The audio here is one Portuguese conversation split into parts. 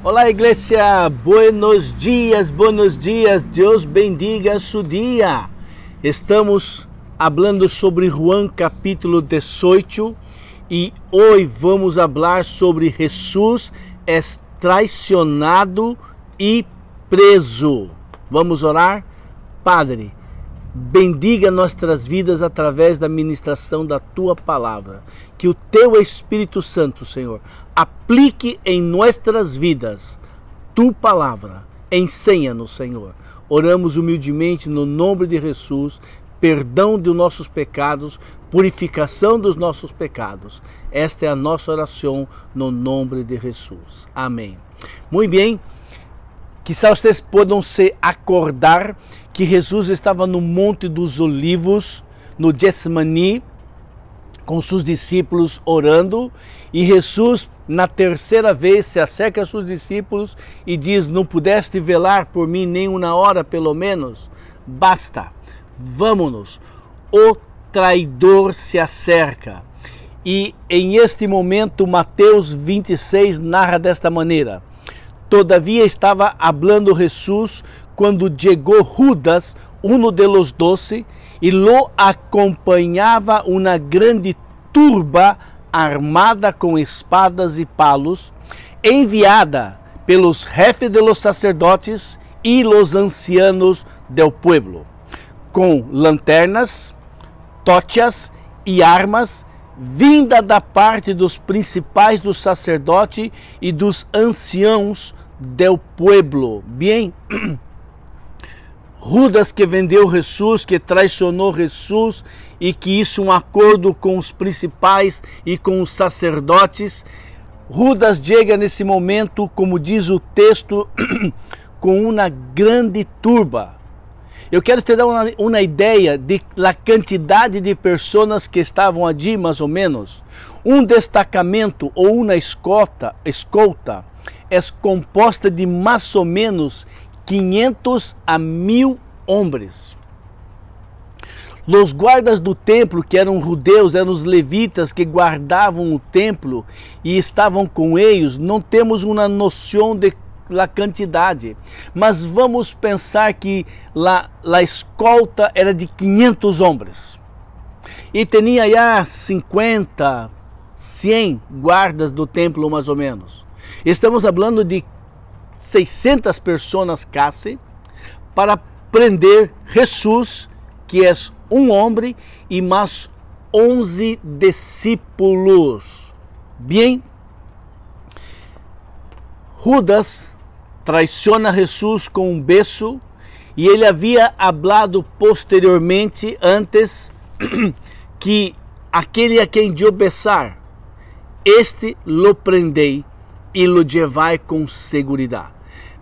Olá, iglesia, buenos dias, Deus bendiga su dia. Estamos falando sobre Juan capítulo 18 e hoje vamos falar sobre Jesus é traicionado e preso. Vamos orar? Padre, bendiga nossas vidas através da ministração da Tua Palavra. Que o Teu Espírito Santo, Senhor, aplique em nossas vidas Tua Palavra. Ensina-nos, Senhor. Oramos humildemente no nome de Jesus, perdão dos nossos pecados, purificação dos nossos pecados. Esta é a nossa oração no nome de Jesus. Amém. Muito bem. Quizá vocês possam se acordar que Jesus estava no Monte dos Olivos, no Getsemani, com seus discípulos orando, e Jesus, na terceira vez, se acerca aos seus discípulos e diz: não pudeste velar por mim nem uma hora pelo menos? Basta, vamos-nos. O traidor se acerca. E em este momento, Mateus 26 narra desta maneira: todavia estava hablando Jesus quando chegou Judas, um de los 12, e lo acompanhava uma grande turba armada com espadas e palos, enviada pelos jefes de los sacerdotes e los ancianos del pueblo, com lanternas, tochas e armas, vinda da parte dos principais dos sacerdotes e dos anciãos del pueblo. Bem, Judas, que vendeu Jesus, que traicionou Jesus e que hizo um acordo com os principais e com os sacerdotes. Judas chega nesse momento, como diz o texto, com uma grande turba. Eu quero te dar uma ideia de la quantidade de pessoas que estavam ali, mais ou menos. Um destacamento ou uma escolta é composta de mais ou menos 500 a 1000 homens. Os guardas do templo, que eram judeus, eram os levitas que guardavam o templo e estavam com eles, não temos uma noção de la quantidade, mas vamos pensar que a escolta era de 500 homens e tinha já 50, 100 guardas do templo, mais ou menos. Estamos falando de 600 pessoas quase para prender Jesus, que é um homem, e mais 11 discípulos. Bem, Judas traiciona Jesus com um beijo, e ele havia hablado posteriormente, antes, que aquele a quem eu besar, este lo prendei e lo levai com segurança.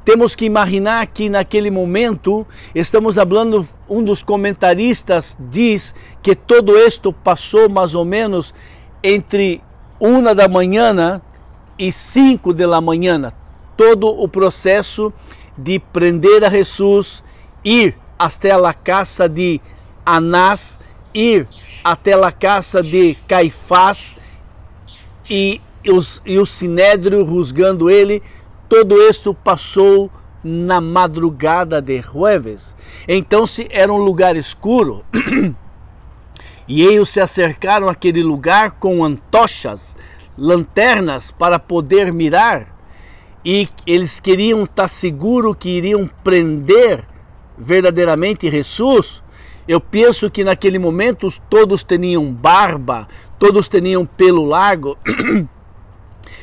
Temos que imaginar que naquele momento, estamos falando, um dos comentaristas diz que todo isto passou mais ou menos entre 1 da manhã e 5 da manhã. Todo o processo de prender a Jesus, ir até a casa de Anás, ir até a casa de Caifás e o sinédrio rusgando ele. Todo isso passou na madrugada de jueves. Então, se era um lugar escuro, e eles se acercaram àquele lugar com antorchas, lanternas, para poder mirar, e eles queriam estar seguros que iriam prender verdadeiramente Jesus. Eu penso que naquele momento todos tinham barba, todos tinham pelo largo,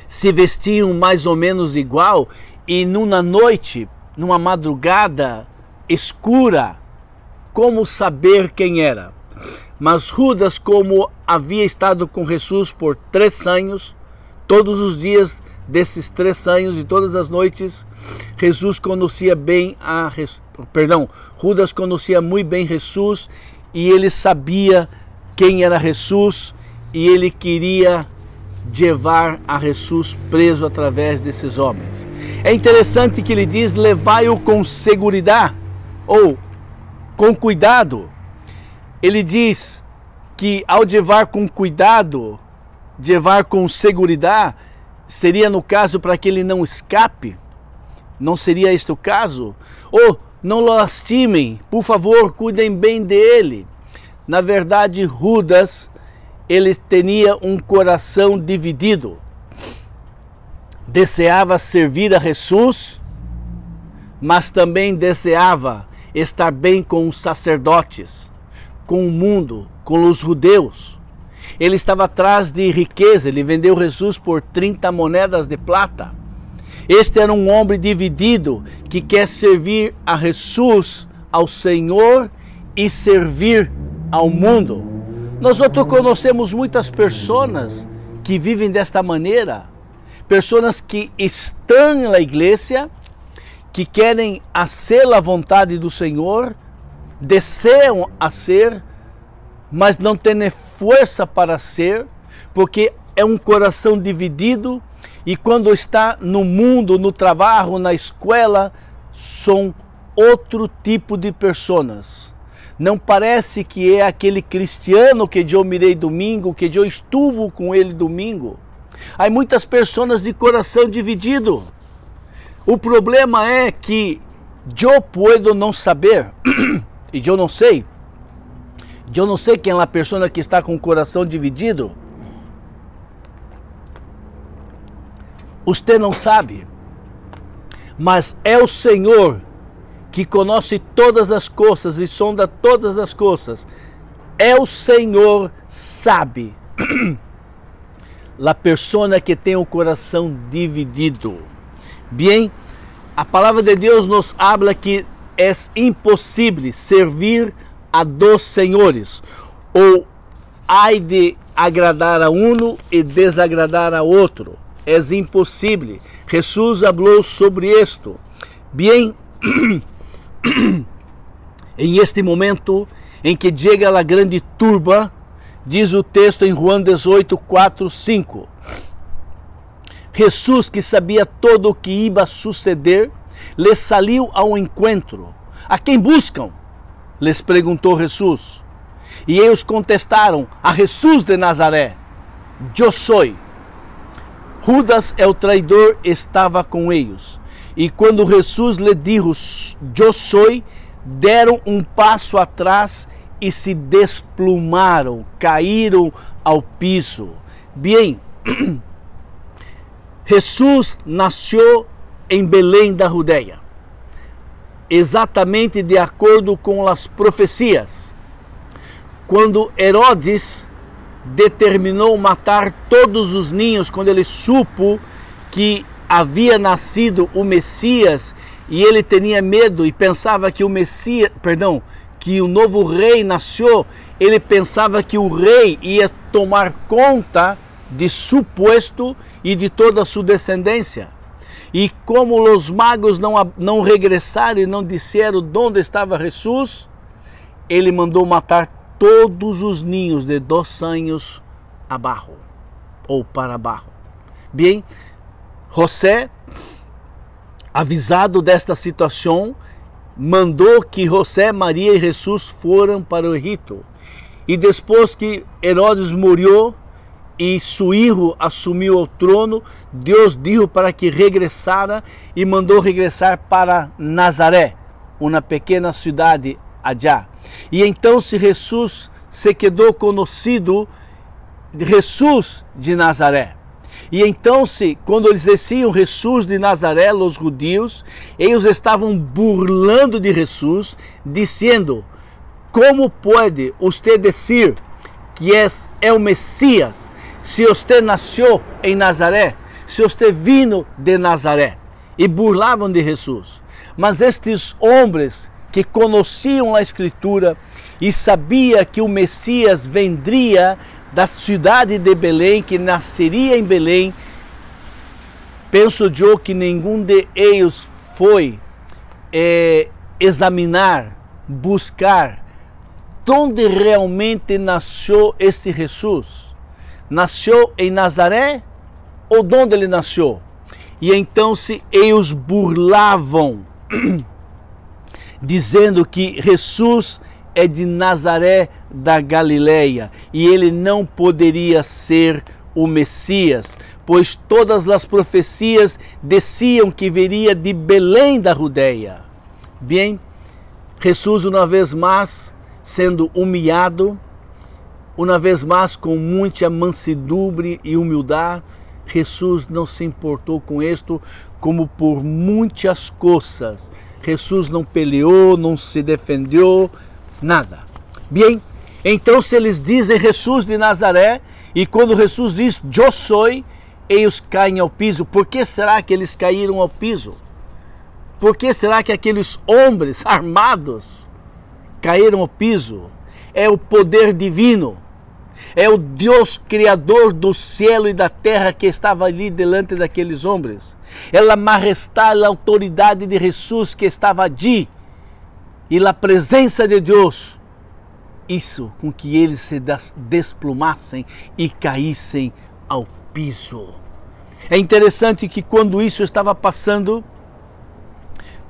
se vestiam mais ou menos igual, e numa noite, numa madrugada escura, como saber quem era? Mas Judas, como havia estado com Jesus por 3 anos, todos os dias desses 3 anos e todas as noites, Judas conhecia muito bem Jesus, e ele sabia quem era Jesus, e ele queria levar a Jesus preso através desses homens. É interessante que ele diz: levai-o com segurança, ou com cuidado. Ele diz que ao levar com cuidado, levar com segurança, seria no caso para que ele não escape, Não seria este o caso? Ou não lastimem, por favor, cuidem bem dele. Na verdade, Judas, ele tinha um coração dividido. Desejava servir a Jesus, mas também desejava estar bem com os sacerdotes, com o mundo, com os judeus. Ele estava atrás de riqueza, ele vendeu Jesus por 30 moedas de prata. Este era um homem dividido que quer servir a Jesus, ao Senhor e servir ao mundo. Nós outros conhecemos muitas pessoas que vivem desta maneira, pessoas que estão na igreja, que querem fazer a vontade do Senhor, desejam a ser, mas não têm força para ser, porque é um coração dividido, e quando está no mundo, no trabalho, na escola, são outro tipo de pessoas. Não parece que é aquele cristiano que eu mirei domingo, que eu estuve com ele domingo. Há muitas pessoas de coração dividido. O problema é que eu posso não saber, e eu não sei quem é a pessoa que está com o coração dividido. Você não sabe, mas é o Senhor que conhece todas as coisas e sonda todas as coisas. É o Senhor sabe a pessoa que tem o coração dividido. Bem, a palavra de Deus nos habla que é impossível servir a dois senhores, ou há de agradar a um e desagradar a outro. É impossível. Jesus falou sobre isto. Bem, em este momento em que chega a grande turba, diz o texto em João 18, 4, 5. Jesus, que sabia todo o que ia suceder, lhes saiu ao encontro. A quem buscam? Les perguntou Jesus. E eles contestaram: a Jesus de Nazaré. Eu sou. Judas, o traidor, estava com eles. E quando Jesus lhe disse: eu sou, deram um passo atrás e se desplumaram, caíram ao piso. Bem, Jesus nasceu em Belém da Judeia, exatamente de acordo com as profecias. Quando Herodes determinou matar todos os ninhos, quando ele supo que havia nascido o Messias, e ele tinha medo e pensava que que o novo rei nasceu, ele pensava que o rei ia tomar conta de seu posto e de toda a sua descendência. E como os magos não regressaram e não disseram onde estava Jesus, ele mandou matar todos os ninhos de 2 anos abaixo, ou para baixo. Bem, José, avisado desta situação, mandou que José, Maria e Jesus foram para o Egito. E depois que Herodes morreu e seu filho assumiu o trono, Deus disse para que regressara e mandou regressar para Nazaré, uma pequena cidade allá. E então Jesus se quedou conhecido Jesus de Nazaré. E então, quando eles diziam Jesus de Nazaré, os judeus, eles estavam burlando de Jesus, dizendo: como pode você dizer que é o Messias, se você nasceu em Nazaré, se você vino de Nazaré? E burlavam de Jesus. Mas estes homens que conheciam a Escritura e sabiam que o Messias vendria da cidade de Belém, que nasceria em Belém, penso eu que nenhum de eles foi examinar, buscar onde realmente nasceu esse Jesus. Nasceu em Nazaré ou onde ele nasceu? E então eles burlavam, dizendo que Jesus é de Nazaré da Galileia e ele não poderia ser o Messias, pois todas as profecias diziam que viria de Belém da Judeia. Bem, Jesus uma vez mais sendo humilhado, uma vez mais com muita mansidumbre e humildade, Jesus não se importou com isto, como por muitas coisas. Jesus não peleou, não se defendeu, nada. Bem, então se eles dizem Jesus de Nazaré, e quando Jesus diz, eu sou, eles caem ao piso. Por que será que eles caíram ao piso? Por que será que aqueles homens armados caíram ao piso? É o poder divino. É o Deus Criador do céu e da terra que estava ali delante daqueles homens. É a majestade, a autoridade de Jesus que estava ali. E a presença de Deus. Isso com que eles se desplumassem e caíssem ao piso. É interessante que quando isso estava passando,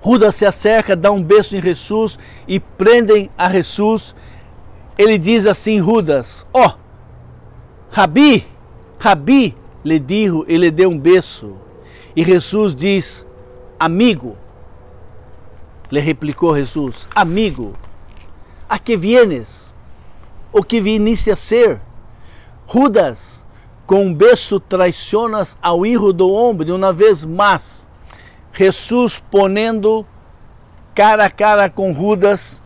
Judas se acerca, dá um beijo em Jesus e prendem a Jesus. Ele diz assim, Judas, Rabi, Rabi, lhe dijo e lhe deu um beijo. E Jesus diz, amigo, lhe replicou Jesus, amigo, a que vienes? O que viniste a ser? Judas, com um beijo traicionas ao Hijo do Homem, uma vez mais. Jesus ponendo cara a cara com Judas,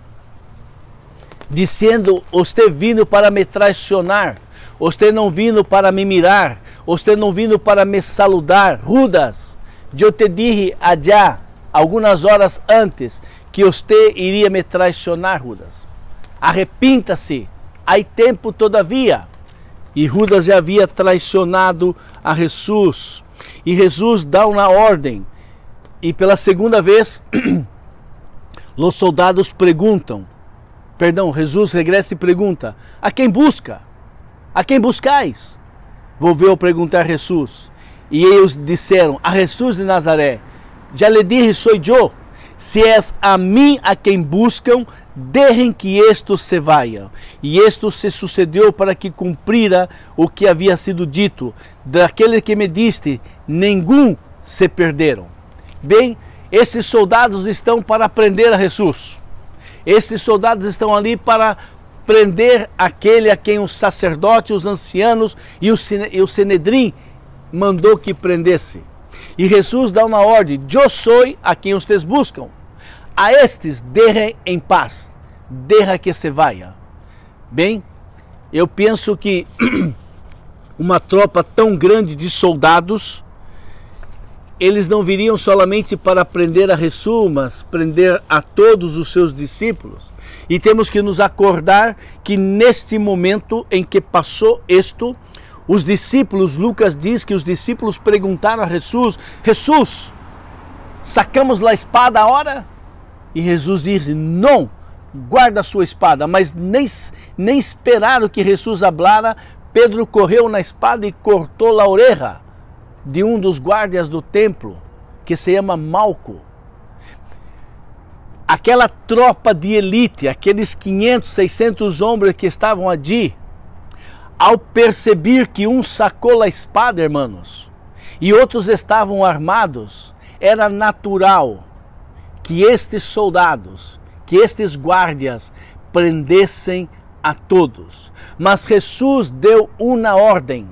dizendo, você vindo para me traicionar, você não vindo para me mirar, você não vindo para me saludar. Judas, eu te dije allá, algumas horas antes, que você iria me traicionar, Judas. Arrepinta-se, há tempo todavia. E Judas já havia traicionado a Jesus. E Jesus dá uma ordem. E pela segunda vez, os soldados perguntam, Jesus regressa e pergunta, a quem busca? A quem buscais? Volveu perguntar a Jesus. E eles disseram, a Jesus de Nazaré. Já lhe dije, sou eu. Se és a mim a quem buscam, deixem que estes se vayam. E isto se sucedeu para que cumprira o que havia sido dito. Daquele que me diste, nenhum se perderam. Bem, esses soldados estão para prender a Jesus. Esses soldados estão ali para prender aquele a quem os sacerdotes, os ancianos e o Sanedrim mandou que prendesse. E Jesus dá uma ordem, eu sou a quem vocês buscam. A estes deixem em paz, deixa que se vaia. Bem, eu penso que uma tropa tão grande de soldados, eles não viriam somente para prender a Jesus, mas prender a todos os seus discípulos. E temos que nos acordar que neste momento em que passou isto, os discípulos, Lucas diz que os discípulos perguntaram a Jesus, Jesus, sacamos a espada agora? E Jesus diz, não, guarda a sua espada. Mas nem esperaram que Jesus hablara, Pedro correu na espada e cortou a orelha de um dos guardas do templo, que se chama Malco. Aquela tropa de elite, aqueles 500, 600 homens que estavam ali, ao perceber que um sacou a espada, irmãos, e outros estavam armados, era natural que estes soldados, que estes guardas prendessem a todos. Mas Jesus deu uma ordem,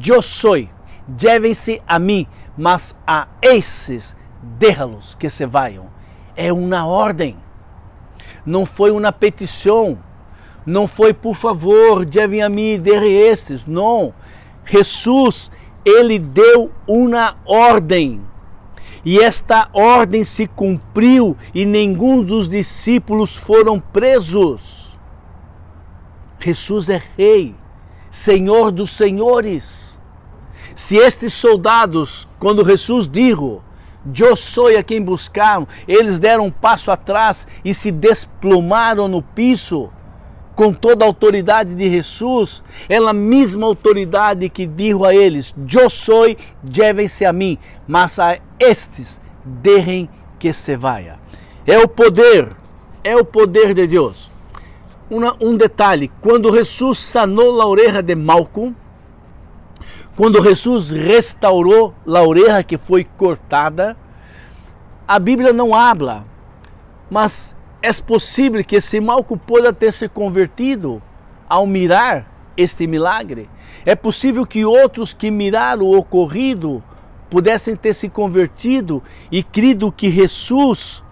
eu sou, devem-se a mim, mas a esses deixa-los que se vayam. É uma ordem, não foi uma petição. Não foi, por favor, devem a mim, deixe estes. Não. Jesus, ele deu uma ordem. E esta ordem se cumpriu e nenhum dos discípulos foram presos. Jesus é rei, Senhor dos senhores. Se estes soldados, quando Jesus dijo, eu sou a quem buscaram, eles deram um passo atrás e se desplumaram no piso, com toda a autoridade de Jesus, é a mesma autoridade que dijo a eles, eu sou, devem-se a mim, mas a estes deixem que se vaya. É o poder de Deus. Um detalhe, quando Jesus sanou a orelha de Malco, quando Jesus restaurou a orelha que foi cortada, a Bíblia não habla, mas é possível que esse Malco possa ter se convertido ao mirar este milagre. É possível que outros que miraram o ocorrido pudessem ter se convertido e crido que Jesus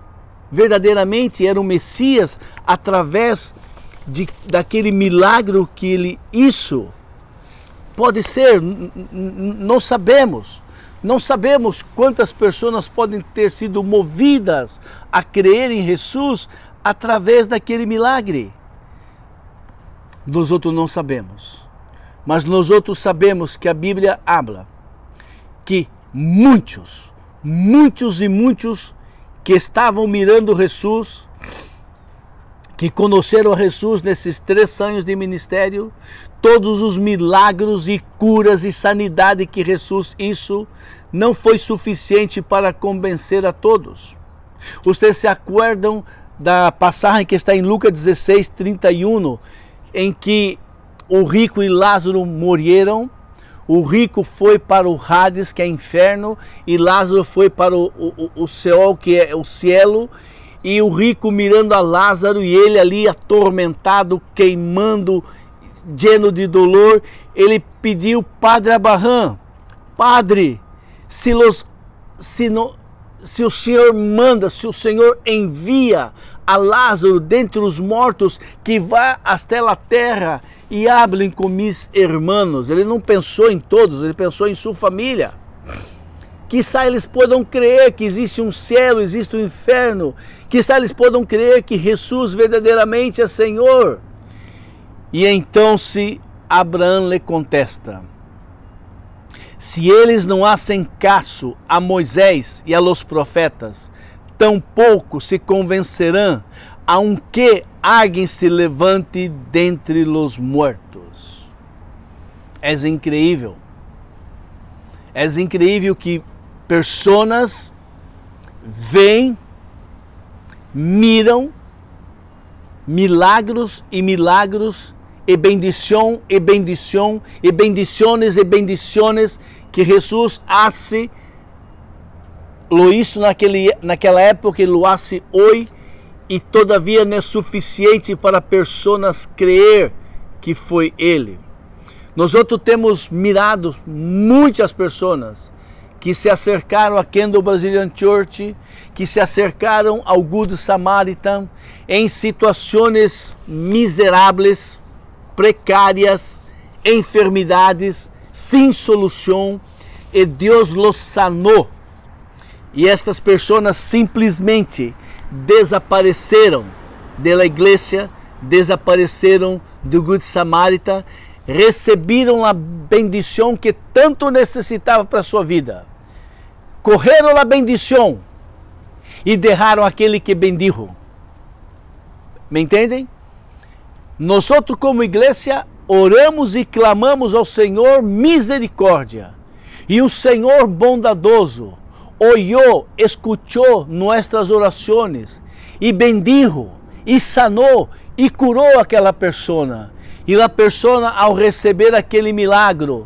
verdadeiramente era o Messias através daquele milagre que ele hizo. Pode ser, não sabemos. Não sabemos quantas pessoas podem ter sido movidas a crer em Jesus através daquele milagre. Nós outros não sabemos. Mas nós outros sabemos que a Bíblia habla que muitos que estavam mirando Jesus, que conheceram a Jesus nesses 3 anos de ministério, todos os milagres e curas e sanidade que Jesus hizo, não foi suficiente para convencer a todos. Vocês se acordam da passagem que está em Lucas 16, 31, em que o rico e Lázaro morreram? O rico foi para o Hades, que é inferno, e Lázaro foi para o Seol, que é o cielo. E o rico mirando a Lázaro e ele ali atormentado, queimando, lleno de dolor, ele pediu: Padre Abraham, Padre, se o Senhor manda, se o Senhor envia a Lázaro dentre os mortos, que vá até a terra e hablem com mis hermanos. Ele não pensou em todos, ele pensou em sua família. Quizá eles possam crer que existe um céu, existe um inferno. Quizá eles possam crer que Jesus verdadeiramente é Senhor. E então se Abraão lhe contesta: se eles não hacen caso a Moisés e a los profetas, tampouco se convencerão, aunque alguém se levante dentre los muertos. É incrível. É incrível que pessoas veem, miram milagros e bendição e bendições que Jesus hace, lo hizo naquela época e lo hace hoje, e todavia não é suficiente para pessoas crer que foi Ele. Nós temos mirado muitas pessoas que se acercaram a Kendall Brazilian Church, que se acercaram ao Good Samaritan em situações miseráveis, precárias, enfermidades, sem solução, e Deus los sanou. E estas pessoas simplesmente desapareceram da igreja, desapareceram do Good Samaritan, receberam a bendição que tanto necessitava para a sua vida. Correram a bendição e deixaram aquele que bendijo. Me entendem? Nós como igreja oramos e clamamos ao Senhor misericórdia. E o Senhor bondadoso olhou, escutou nossas orações e bendijo, e sanou, e curou aquela pessoa. E a pessoa, ao receber aquele milagre,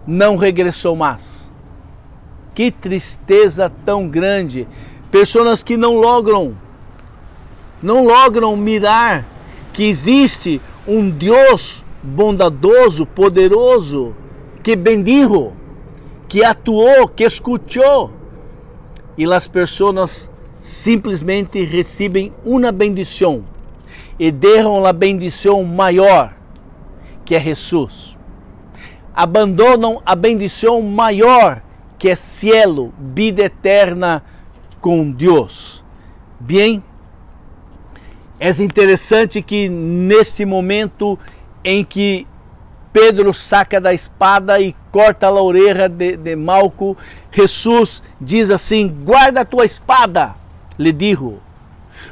não regressou mais. Que tristeza tão grande. Pessoas que não logram mirar que existe um Deus bondadoso, poderoso, que bendijo, que atuou, que escutou. E as pessoas simplesmente recebem uma bendição e deixam a bendição maior, que é Jesus. Abandonam a bendição maior, que é cielo, vida eterna com Deus. Bem, é interessante que neste momento em que Pedro saca da espada e corta a orelha de Malco, Jesus diz assim: guarda a tua espada, lhe dijo,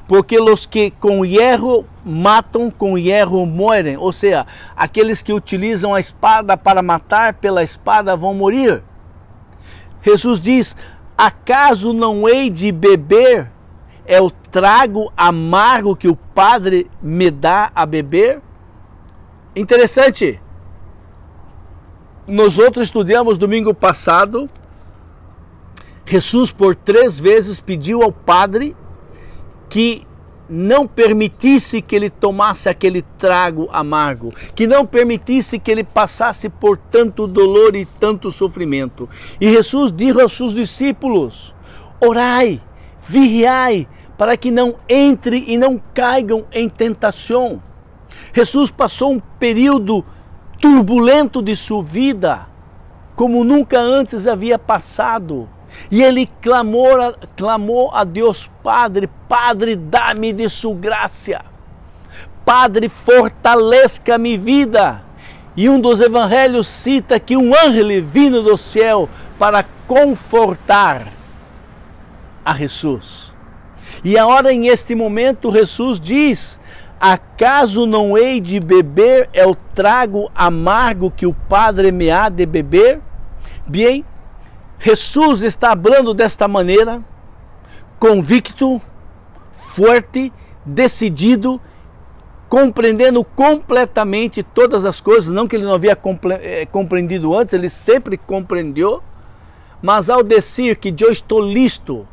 porque os que com hierro matam, com hierro morrem. Ou seja, aqueles que utilizam a espada para matar, pela espada vão morrer. Jesus diz: acaso não hei de beber o trago amargo que o Padre me dá a beber? Interessante. nós outros estudamos domingo passado, Jesus por 3 vezes pediu ao Padre que não permitisse que ele tomasse aquele trago amargo, que não permitisse que ele passasse por tanto dolor e tanto sofrimento. E Jesus disse aos seus discípulos: orai, vigiai, para que não entre e não caigam em tentação. Jesus passou um período turbulento de sua vida, como nunca antes havia passado. E ele clamou a Deus Padre: Padre, dá-me de sua graça. Padre, fortaleça minha vida. E um dos evangelhos cita que um anjo vindo do céu para confortar a Jesus. E agora, em este momento, Jesus diz: acaso não hei de beber o trago amargo que o Padre me há de beber? Bem, Jesus está falando desta maneira, convicto, forte, decidido, compreendendo completamente todas as coisas, não que ele não havia compreendido antes, ele sempre compreendeu, mas ao dizer que eu estou listo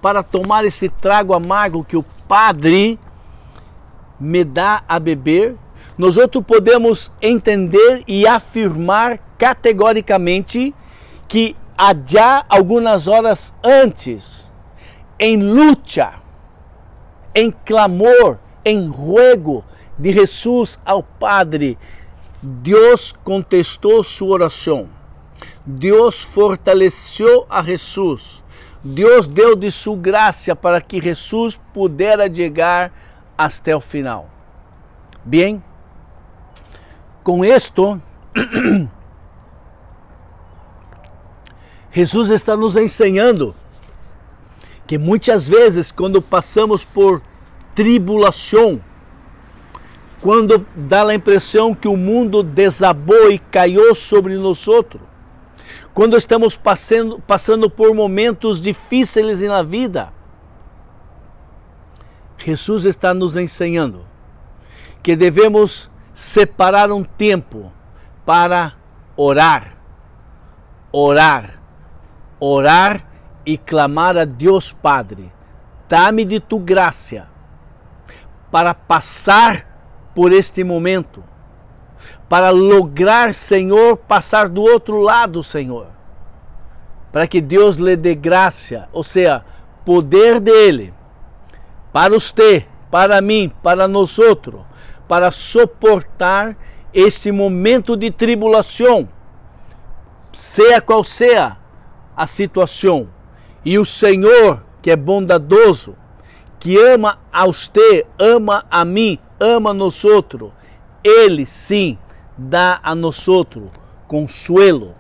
para tomar esse trago amargo que o Padre me dá a beber, nós outros podemos entender e afirmar categoricamente que já algumas horas antes, em luta, em clamor, em ruego de Jesus ao Padre, Deus contestou sua oração. Deus fortaleceu a Jesus. Deus deu de sua graça para que Jesus pudesse chegar até o final. Bem, com isto, Jesus está nos ensinando que muitas vezes, quando passamos por tribulação, quando dá a impressão que o mundo desabou e caiu sobre nós outros, quando estamos passando por momentos difíceis na vida, Jesus está nos ensinando que devemos separar um tempo para orar e clamar a Deus Padre: dá-me de tu graça para passar por este momento, para lograr, Senhor, passar do outro lado, Senhor, para que Deus lhe dê graça, ou seja, poder dele, para você, para mim, para nós outros, para suportar este momento de tribulação, seja qual seja a situação. E o Senhor, que é bondadoso, que ama a você, ama a mim, ama nós outros, Ele sim dá a nós outros consuelo,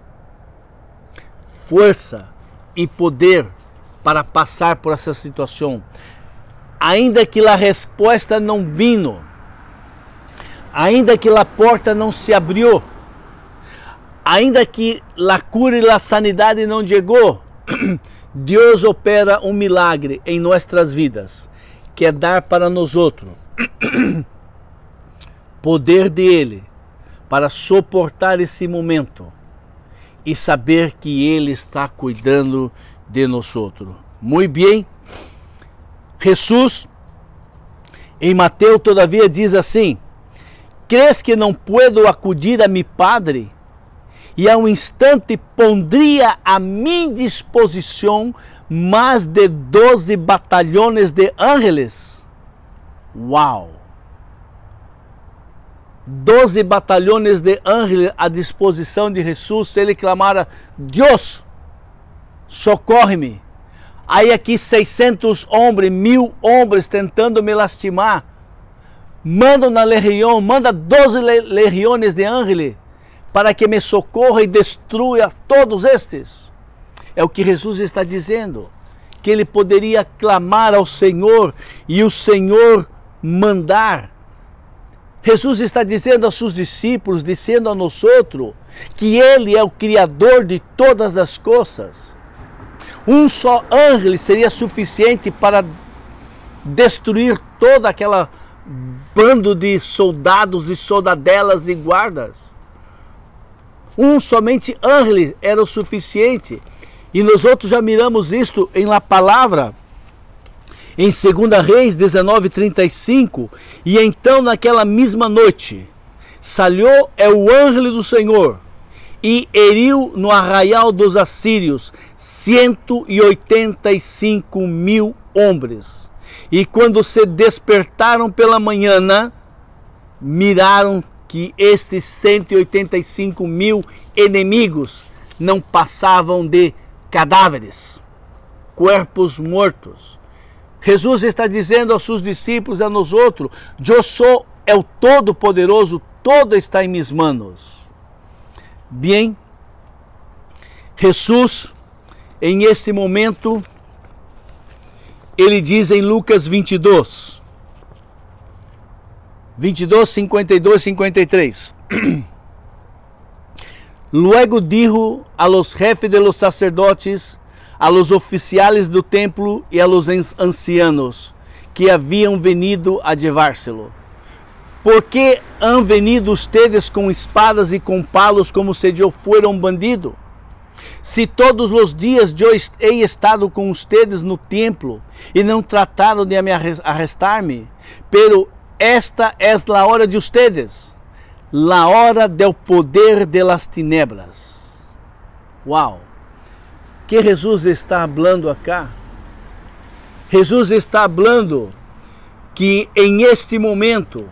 força e poder para passar por essa situação. Ainda que a resposta não vino, ainda que a porta não se abriu, ainda que a cura e a sanidade não chegou, Deus opera um milagre em nossas vidas, que é dar para nós outros poder dele para suportar esse momento e saber que ele está cuidando de nós outros. Muito bem. Jesus, em Mateus, todavia, diz assim: crees que não puedo acudir a mi Padre? E a um instante pondria à minha disposição mais de 12 batalhões de ángeles. Uau! 12 batalhões de ángeles à disposição de Jesus, se ele clamara: Deus, socorre-me. Aí aqui 600 homens, 1000 homens tentando me lastimar. Manda na legião, manda 12 legiões de ángeles para que me socorra e destrua todos estes. É o que Jesus está dizendo, que ele poderia clamar ao Senhor e o Senhor mandar. Jesus está dizendo aos seus discípulos, dizendo a nós outros, que ele é o Criador de todas as coisas. Um só ángel seria suficiente para destruir toda aquela bando de soldados e soldadelas e guardas. somente ángel era o suficiente. E nós outros já miramos isto em la palavra, em 2 Reis 19:35. E então naquela mesma noite, saiu o ángel do Senhor e heriu no arraial dos assírios 185.000 homens. E quando se despertaram pela manhã, miraram que estes 185.000 inimigos não passavam de cadáveres, corpos mortos. Jesus está dizendo aos seus discípulos, a nós outros: eu sou o Todo-Poderoso, todo está em minhas manos. Bem, Jesus, em esse momento, ele diz em Lucas 22, 52, 53. Luego dijo a los jefes de los sacerdotes, a los oficiales do templo e a los ancianos que haviam venido a llevárselo: ¿por qué han venido ustedes com espadas e com palos como se eu fuera um bandido? Se todos os dias eu he estado com ustedes no templo e não trataram de arrestar-me, pero esta es la hora de ustedes, la hora del poder de las tinieblas. Uau! Que Jesus está falando acá? Jesus está falando que em este momento,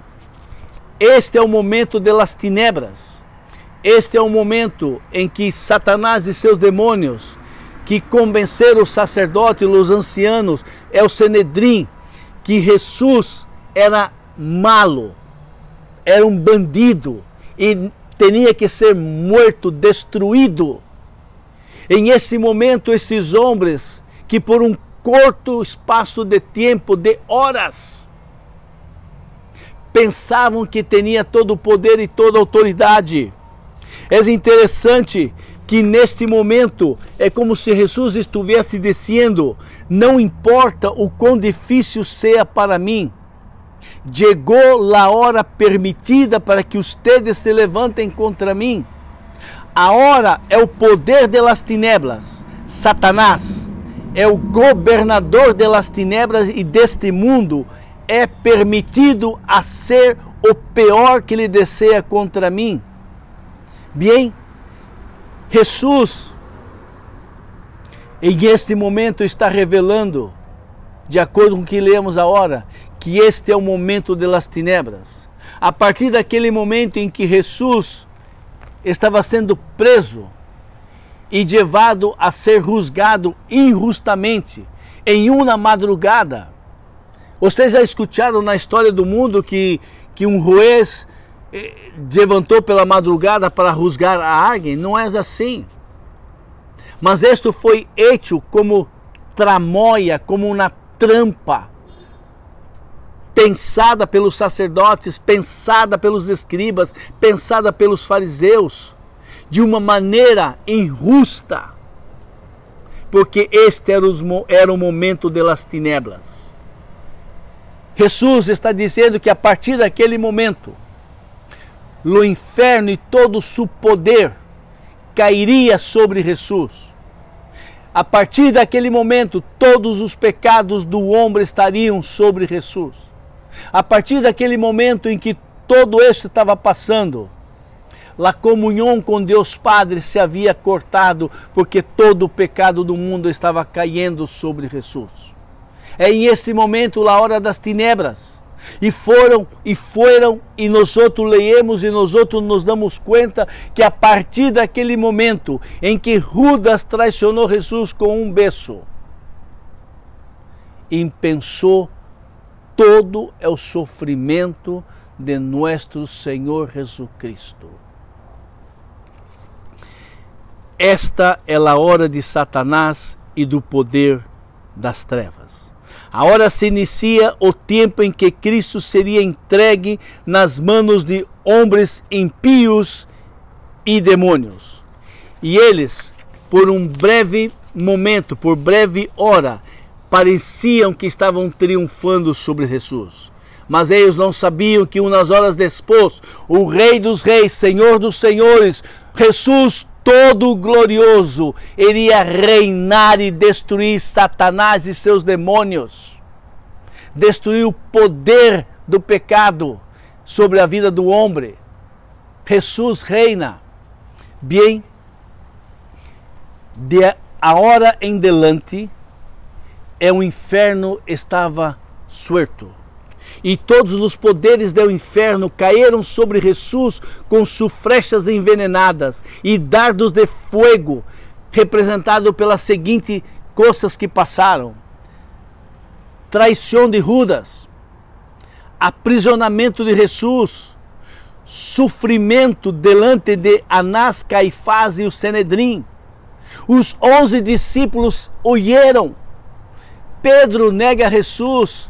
este é o momento de las tinieblas. Este é o momento em que Satanás e seus demônios, que convenceram os sacerdotes e os ancianos, é o Sanedrim, que Jesus era malo, era um bandido e tinha que ser morto, destruído. Em esse momento, esses homens que por um curto espaço de tempo, de horas, pensavam que tinha todo o poder e toda a autoridade. É interessante que neste momento é como se Jesus estivesse dizendo: não importa o quão difícil seja para mim, chegou a hora permitida para que ustedes se levantem contra mim. Agora é o poder de las tinieblas. Satanás é o governador de las tinieblas e deste mundo é permitido a ser o pior que lhe deseja contra mim. Bem, Jesus, em este momento, está revelando, de acordo com o que lemos agora, que este é o momento de las tinieblas. A partir daquele momento em que Jesus estava sendo preso e levado a ser juzgado injustamente em uma madrugada. Vocês já escutaram na história do mundo que um juiz levantou pela madrugada para juzgar a alguém? Não é assim. Mas isto foi hecho como tramóia, como uma trampa, pensada pelos sacerdotes, pensada pelos escribas, pensada pelos fariseus, de uma maneira injusta, porque este era o momento das tinieblas. Jesus está dizendo que a partir daquele momento, o inferno e todo o seu poder cairia sobre Jesus. A partir daquele momento, todos os pecados do homem estariam sobre Jesus. A partir daquele momento em que todo isso estava passando, a comunhão com Deus Padre se havia cortado, porque todo o pecado do mundo estava caindo sobre Jesus. É em esse momento a hora das tinieblas. E nós outros leemos e nós outros nos damos conta que a partir daquele momento em que Judas traicionou Jesus com um beijo, impensou todo o sofrimento de nosso Senhor Jesucristo. Esta é a hora de Satanás e do poder das trevas. Agora se inicia o tempo em que Cristo seria entregue nas mãos de homens impíos e demônios. E eles, por um breve momento, por breve hora, pareciam que estavam triunfando sobre Jesus. Mas eles não sabiam que umas horas depois, o Rei dos Reis, Senhor dos Senhores, Jesus todo glorioso iria reinar e destruir Satanás e seus demônios, destruir o poder do pecado sobre a vida do homem. Jesus reina. Bem, de a hora em delante, o inferno estava suelto. E todos os poderes do inferno caíram sobre Jesus com suas flechas envenenadas e dardos de fogo, representado pelas seguintes coisas que passaram: traição de Judas, aprisionamento de Jesus, sofrimento delante de Anás, Caifás e o Sanedrim. Os 11 discípulos huyeram. Pedro nega Jesus.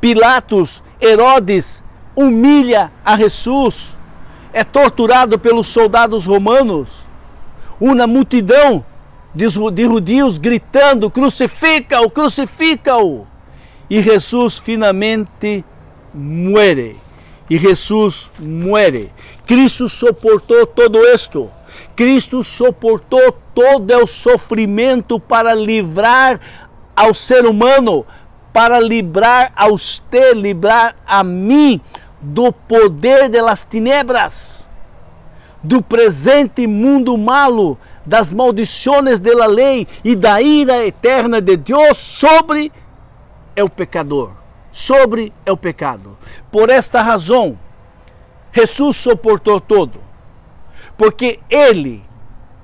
Pilatos, Herodes, humilha a Jesus. É torturado pelos soldados romanos. Uma multidão de judeus gritando: crucifica-o, crucifica-o. E Jesus finalmente muere. Cristo suportou todo isto. Cristo suportou todo o sofrimento para livrar ao ser humano, para livrar a você, livrar a mim do poder das tinieblas, do presente mundo malo, das maldições da lei e da ira eterna de Deus sobre o pecador, sobre o pecado. Por esta razão, Jesus suportou tudo, porque Ele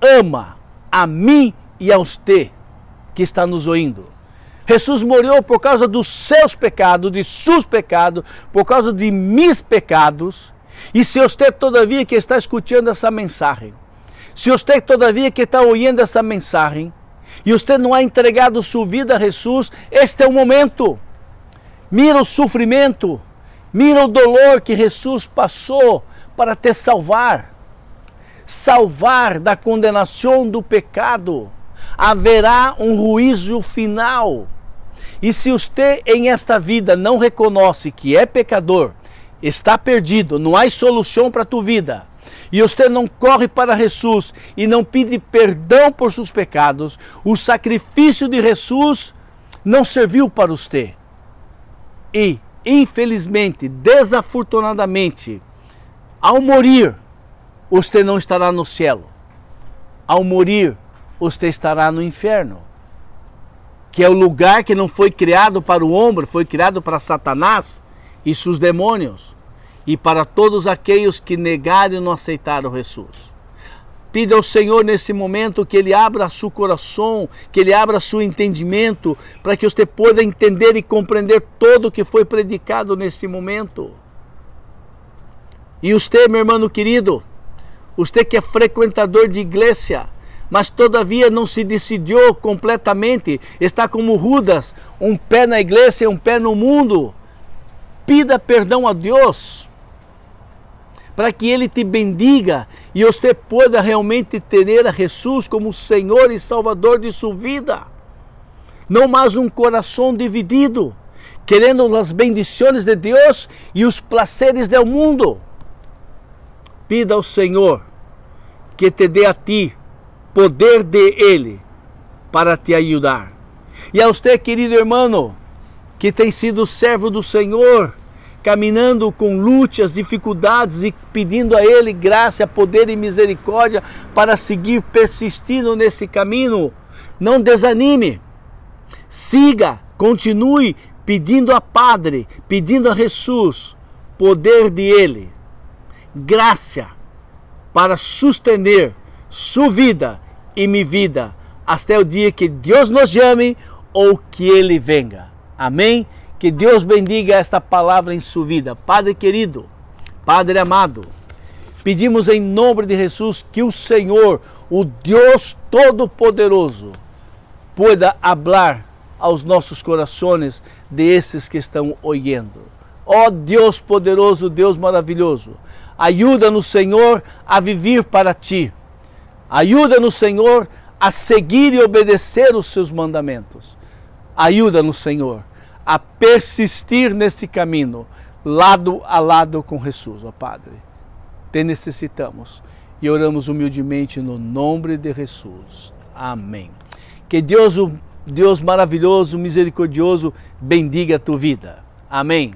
ama a mim e a você que está nos ouvindo. Jesus morreu por causa dos seus pecados, de seus pecados, por causa de meus pecados. E se você todavia que está escutando essa mensagem, se você todavia que está ouvindo essa mensagem, e você não ha entregado sua vida a Jesus, este é o momento. Mira o sofrimento, mira o dolor que Jesus passou para te salvar. Salvar da condenação do pecado. Haverá um juízo final. E se você em esta vida não reconhece que é pecador, está perdido, não há solução para a tua vida, e você não corre para Jesus e não pede perdão por seus pecados, o sacrifício de Jesus não serviu para você. E, infelizmente, desafortunadamente, ao morir, você não estará no céu. Ao morir, você estará no inferno, que é o lugar que não foi criado para o homem, foi criado para Satanás e seus demônios, e para todos aqueles que negaram e não aceitaram Jesus. Pida ao Senhor nesse momento que Ele abra seu coração, que Ele abra seu entendimento, para que você possa entender e compreender tudo o que foi predicado nesse momento. E você, meu irmão querido, você que é frequentador de igreja, mas todavia não se decidiu completamente, está como Judas, um pé na igreja e um pé no mundo. Pida perdão a Deus, para que Ele te bendiga e você possa realmente ter a Jesus como Senhor e Salvador de sua vida. Não mais um coração dividido, querendo as bendições de Deus e os prazeres do mundo. Pida ao Senhor que te dê a ti poder de Ele para te ajudar. E a você, querido irmão, que tem sido servo do Senhor, caminhando com lutas, dificuldades e pedindo a Ele graça, poder e misericórdia para seguir persistindo nesse caminho, não desanime. Siga, continue pedindo a Padre, pedindo a Jesus, poder de Ele, graça para sustener sua vida e minha vida, até o dia que Deus nos chame ou que Ele venga. Amém? Que Deus bendiga esta palavra em sua vida. Padre querido, Padre amado, pedimos em nome de Jesus que o Senhor, o Deus Todo-Poderoso, pueda falar aos nossos corações desses que estão ouvindo. Ó Deus poderoso, Deus maravilhoso, ajuda-nos, Senhor, a viver para Ti. Ajuda-nos, Senhor, a seguir e obedecer os Seus mandamentos. Ajuda-nos, Senhor, a persistir nesse caminho, lado a lado com Jesus, ó Padre. Te necessitamos. e oramos humildemente no nome de Jesus. Amém. Que Deus, o Deus maravilhoso, misericordioso, bendiga a tua vida. Amém.